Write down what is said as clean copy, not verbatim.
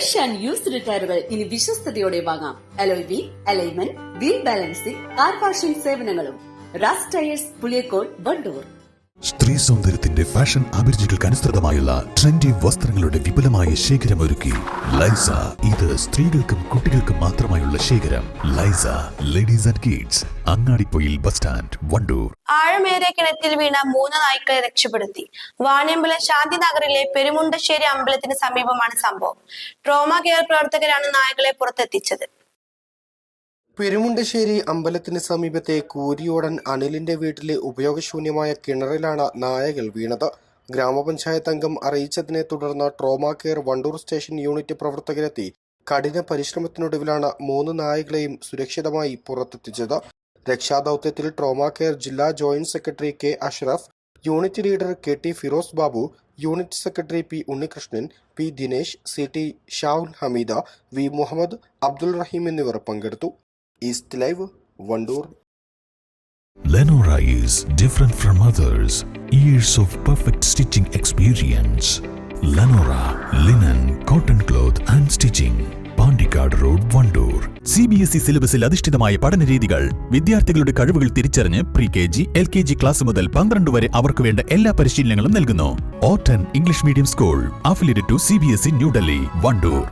Fresh and used ടയറുകൾ ഇനി വിശ്വസ്തയോടെ വാങ്ങാം. Alloy wheel, alignment, wheel balancing, car washing സേവനങ്ങളും. റാസ് ടയേഴ്സ്, പുളിയക്കോട്, വണ്ടൂർ. സ്ത്രീ സൗന്ദര്യത്തിന്റെ ഫാഷൻ അഭിരുചികൾക്ക് അനുസൃതമായുള്ള ട്രെൻഡി വസ്ത്രങ്ങളുടെ വിപുലമായ ശേഖരമൊരുക്കി ലൈസ. ഇത് സ്ത്രീകൾക്കും കുട്ടികൾക്കും മാത്രമായുള്ള ശേഖരം. ലൈസ ladies and kids, Angadipoyil bus stand, Wandoor. ആഴമേറിയ കിണറ്റിൽ വീണ 3 നായ്ക്കളെ രക്ഷപ്പെടുത്തി. വാണിയമ്പലം ശാന്തിനഗറിലെ പെരുമുണ്ടശ്ശേരി അമ്പലത്തിന് സമീപമാണ് സംഭവം. ട്രോമ കെയർ പ്രവർത്തകരാണ് നായകളെ പുറത്തെത്തിച്ചത്. പെരുമുണ്ടശ്ശേരി അമ്പലത്തിന് സമീപത്തെ കൂരിയോടൻ അനിലിന്റെ വീട്ടിലെ ഉപയോഗശൂന്യമായ കിണറിലാണ് നായകൾ വീണത്. ഗ്രാമപഞ്ചായത്ത് അംഗം അറിയിച്ചതിനെ തുടർന്ന് trauma care Wandoor station unit പ്രവർത്തകരെത്തി കഠിന പരിശ്രമത്തിനൊടുവിലാണ് 3 നായകളെയും സുരക്ഷിതമായി പുറത്തെത്തിച്ചത്. രക്ഷാദൌത്യത്തിൽ ട്രോമ കെയർ ജില്ലാ joint secretary K Ashraf, unit leader K T Firoz Babu, unit secretary P Unnikrishnan, P Dinesh, C T Shahul Hameeda, V Muhammad, Abdul Rahim എന്നിവർ പങ്കെടുത്തു. East Live, Wandoor. Lenora is different from others. Years of perfect stitching experience. Lenora linen, cotton cloth and stitching. Pandikkad road, Wandoor. CBSE സിലബസിൽ അധിഷ്ഠിതമായ പഠന രീതികൾ. വിദ്യാർത്ഥികളുടെ കഴിവുകൾ തിരിച്ചറിഞ്ഞ് pre-KG, LKG class മുതൽ 12 വരെ അവർക്ക് വേണ്ട എല്ലാ പരിശീലനങ്ങളും നൽകുന്നു. Ottan English medium school, affiliated to CBSE New Delhi, Wandoor.